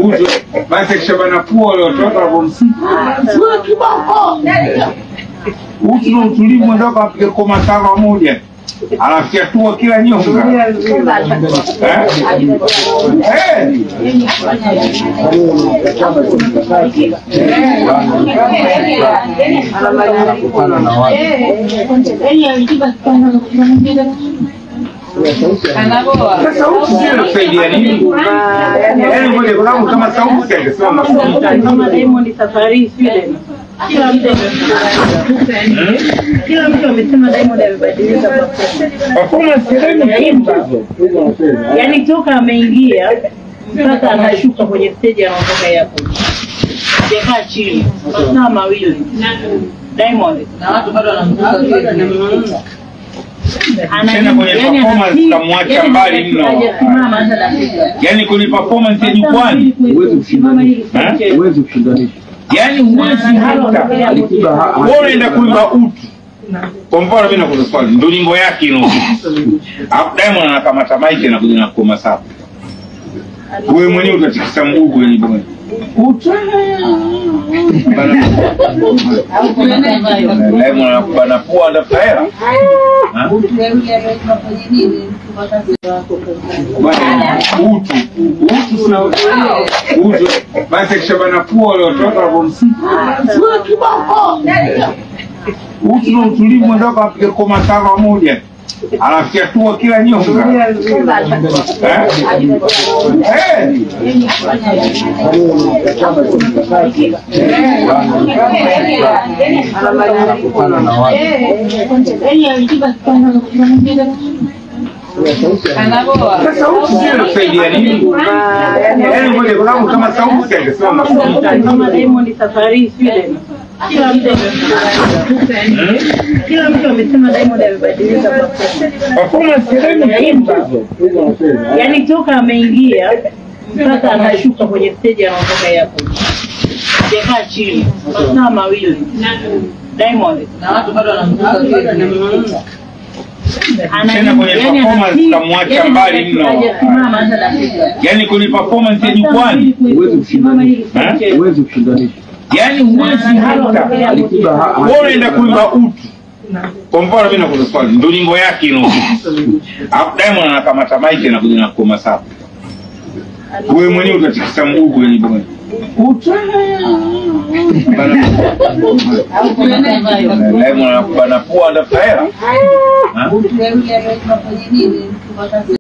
Utu basi kishabana pua leo toka hapo msiku wewe kiboko utu na utulivu mwenzako apige koma sawa moja anafikia tua kila nyonga sasa usiende kusaidia nini? Yaani ngoja kuna mtu kama sauti angesema kama Diamond safari vile. Kila mtu amesema Diamond amebadilika performance yake. Yaani toka ameingia mpaka anashuka kwenye stage anaondoka hapo. Hajakaa chini. Masaa mawili. Diamond na watu bado wanamtaka tena kwenye performance kamwacha mbali mno. Yaani kwenye performance ya jukwani huwezi kushindanisha. Yaani huwezi hata wewe unaenda kuimba utu. Kwa mfano mimi nakuuliza swali, ndio nyimbo yake ino. Diamond anakamata mic na kuja na koma sapo. Wewe mwenyewe utatikisa mguu kwenye nyimbo. Diamond anakubana pua ndafuta hela. Utu basi kishabana pua leo toka hapo msiku wewe kiboko utu na utulivu mwenzako apige koma sawa moja anafikia tua kila nyonga sasa usiende kusaidia nini? Yaani ngoja kuna mtu kama sauti angesema kama Diamond safari vile. Kila mtu amesema Diamond amebadilika performance yake. Yaani toka ameingia mpaka anashuka kwenye stage anaondoka hapo. Hajakaa chini. Masaa mawili. Diamond na watu bado wanamtaka tena kwenye performance kamwacha mbali mno. Yaani kwenye performance ya jukwani huwezi kushindanisha. Yaani huwezi hata wewe unaenda kuimba utu. Kwa mfano mimi nakuuliza swali, ndio nyimbo yake ino. Diamond anakamata mic na kuja na koma sapo. Wewe mwenyewe utatikisa mguu kwenye nyimbo. Diamond anakubana pua ndafuta hela.